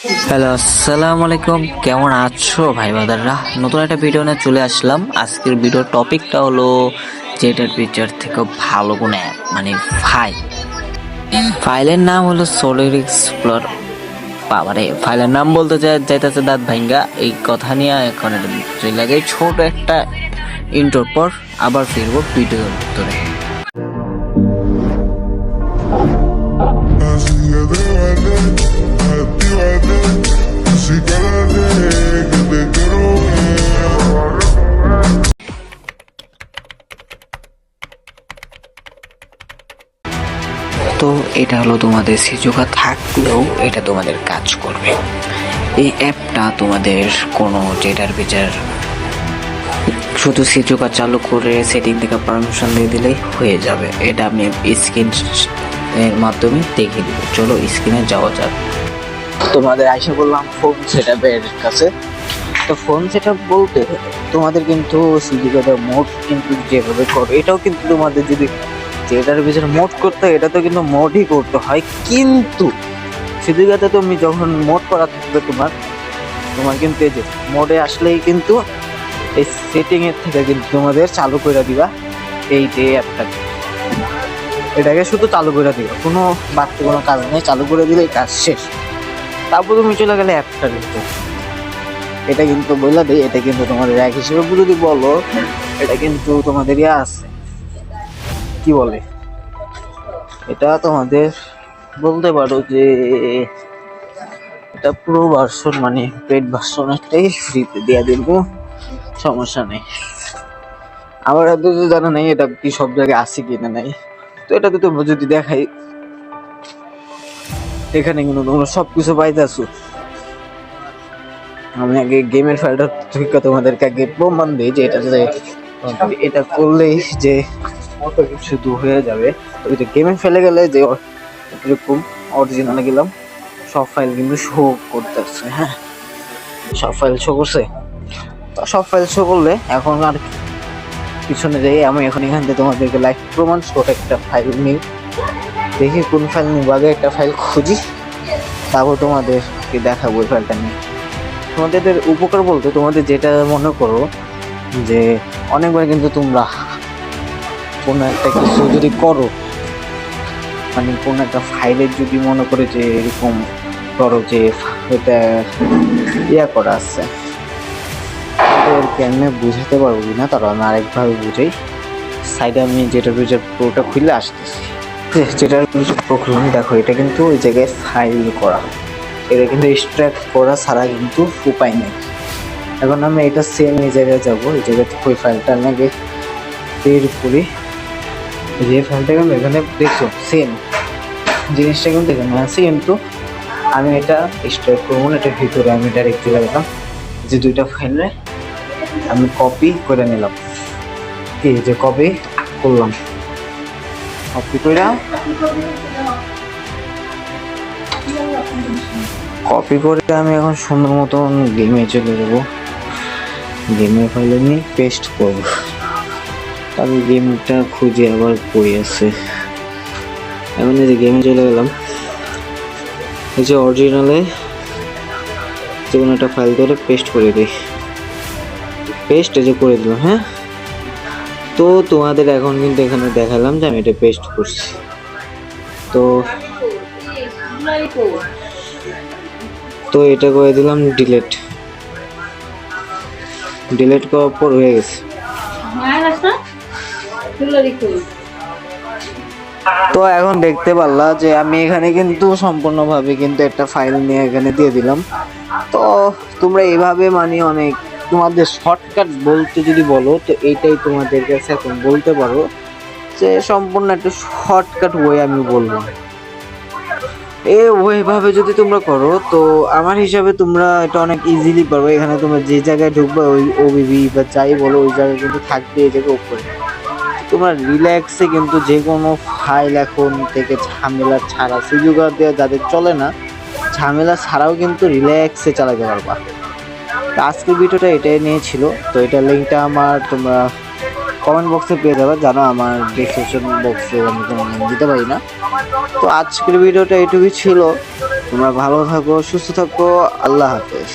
Hello, আসসালামু আলাইকুম। কেমন আছো ভাই বাদাররা? নতুন একটা ভিডিও নিয়ে চলে আসলাম। আজকের ভিডিওর টপিকটা হলো যেটার পিকচার থেকে ভালো কোনো অ্যাপ মানে ফাইল। ফাইলের নাম হলো সোলার এক্সপ্লোর। বাবারে, ফাইলের নাম বলতে যাইতেছে দাঁত ভাঙ্গা। এই কথা নিয়ে এখন চলে লাগে ছোট একটা ইন্টোর পর আবার ফিরবো ভিডিওর ভিতরে। তো এটা হলো তোমাদের সিজোকা থাকলেও এটা তোমাদের কাজ করবে। এই অ্যাপটা তোমাদের কোনো যেটার বিচার শুধু সিজোকা চালু করে সেটিং থেকে পারমিশন দিয়ে দিলেই হয়ে যাবে। এটা আমি স্ক্রিন এর মাধ্যমে দেখিয়ে দিব। চলো স্ক্রিনে যাওয়া যাক। তোমাদের আশা করলাম ফোন সেটআপের কাছে। তো ফোন সেটআপ বলতে তোমাদের কিন্তু সিজোকাটা মোড কিন্তু যেভাবে করবে এটাও কিন্তু তোমাদের যদি যেটার ভিতরে মোড করতে হয় এটা তো কিন্তু মোডই করতে হয়, কিন্তু সিজোকাতে তুমি যখন মোড করা থাকবে তোমার কিন্তু এই যে মোডে আসলেই কিন্তু এই সেটিং এর থেকে কিন্তু তোমাদের চালু করে দিবা এই যে অ্যাপটাকে, এটাকে শুধু চালু করে দিবা, কোনো বাড়তি কোনো কাজ নেই, চালু করে দিলে কাজ শেষ। তারপর তুমি চলে গেলে অ্যাপটার ভিতরে। এটা কিন্তু বলে দেই, এটা কিন্তু তোমাদের এক হিসেবে যদি বলো এটা কিন্তু তোমাদের আছে কি বলে, এটা তোমাদের বলতে পারো যে এটা পুরো ভার্সন মানে পেড ভার্সন একটাই ফ্রিতে দিয়ে দিব, সমস্যা নেই। আমার এত জানা নেই এটা কি সব জায়গায় আছে কিনা নাই। তো এটা তো তোমরা যদি দেখাই এখানে কিন্তু তোমরা সবকিছু পাইতেছো। আমি আগে গেমের ফাইলটা থেকে তোমাদেরকে আগে প্রমাণ দিই যে এটা করলেই যে শুধু হয়ে যাবে। ওই যে গেমে ফেলে গেলে যে এরকম অরিজিনালে গেলাম সব ফাইল কিন্তু শো করতেছে। হ্যাঁ, সব ফাইল শো করছে। তো সব ফাইল শো করলে এখন আর পিছনে যাই, আমি এখন এখান থেকে তোমাদেরকে লাইভ প্রমাণ ছোট একটা ফাইল নিই, দেখি কোন ফাইল নিব। আগে একটা ফাইল খুঁজি, তারপর তোমাদেরকে দেখাবো ওই ফাইলটা নিয়ে। তোমাদের উপকার বলতে তোমাদের যেটা মনে করো যে অনেকবার কিন্তু তোমরা কোনো একটা কিছু যদি করো মানে কোনো একটা ফাইলের যদি মনে করে যে এরকম করো যে এটা করা আছে, আমি বুঝাতে পারবো কিনা তারা আমি আরেকভাবে বুঝাই। সাইডে আমি যেটার ভিতরে পুরোটা খুলে আসতেছি, যেটার ভিতরে প্রক্রিয়া দেখো এটা কিন্তু ওই জায়গায় ফাইল করা, এটা কিন্তু এক্সট্রাক্ট করা ছাড়া কিন্তু উপায় নেই। এখন আমি এটা সেম এই জায়গায় যাবো, এই জায়গা থেকে ওই ফাইলটা আমি আগে বের করি। যে ফাইলটাকে আমি এখানে দেখছো সেম জিনিসটা কিন্তু এখানে আছে, কিন্তু আমি এটা এক্সট্রাক্ট করবো না, এটার ভিতরে আমি ডাইরেক্ট চলে গেলাম যে দুইটা ফাইলে আমি কপি করে নিলাম। কি যে কপি করলাম, কপি করে আমি এখন সুন্দর মতন গেমে চলে যাবো, গেমে ফাইলে নিয়ে পেস্ট করবো। আমি গেমটা খুঁজে আবার কই আছে, এখন এই যে গেমে চলে গেলাম, এই যে অরিজিনালে যে কোনো একটা ফাইল ধরে পেস্ট করে দিই, পেস্ট এই যে করে দিলাম। হ্যাঁ, তো তোমাদের এখন কিন্তু এখানে দেখালাম যে আমি এটা পেস্ট করছি। তো এটা করে দিলাম ডিলিট করার পর হয়ে গেছে। তো এখন দেখতে পারলা যে আমি এখানে কিন্তু সম্পূর্ণভাবে কিন্তু একটা ফাইল নিয়ে এখানে দিয়ে দিলাম। তো তোমরা এইভাবে মানে অনেক তোমাদের শর্টকাট বলতে যদি বলো তো এইটাই তোমাদের কাছে এখন বলতে পারো যে সম্পূর্ণ একটা শর্টকাট ওয়ে আমি বলবো। ওইভাবে যদি তোমরা করো তো আমার হিসাবে তোমরা এটা অনেক ইজিলি পারবে। এখানে তোমরা যে জায়গায় ঢুকবে ওই ওবিবি বা যাই বলো ওই জায়গায় কিন্তু থাকবে এই জায়গায় উপরে। তোমরা রিল্যাক্সে কিন্তু যে কোনো ফাইল এখন থেকে ঝামেলা ছাড়া সিজোকা দিয়ে যাদের চলে না ঝামেলা ছাড়াও কিন্তু রিল্যাক্সে চালাতে পারবা। আজকের ভিডিওটা এটাই নিয়ে ছিল। তো এটা লিঙ্কটা আমার তোমরা কমেন্ট বক্সে পেয়ে যাবে, জানো আমার ডেসক্রিপশন বক্সে আমি কোনো লিঙ্ক দিতে পারি না। তো আজকের ভিডিওটা এটুকুই ছিল। তোমরা ভালো থাকো, সুস্থ থাকো। আল্লাহ হাফেজ।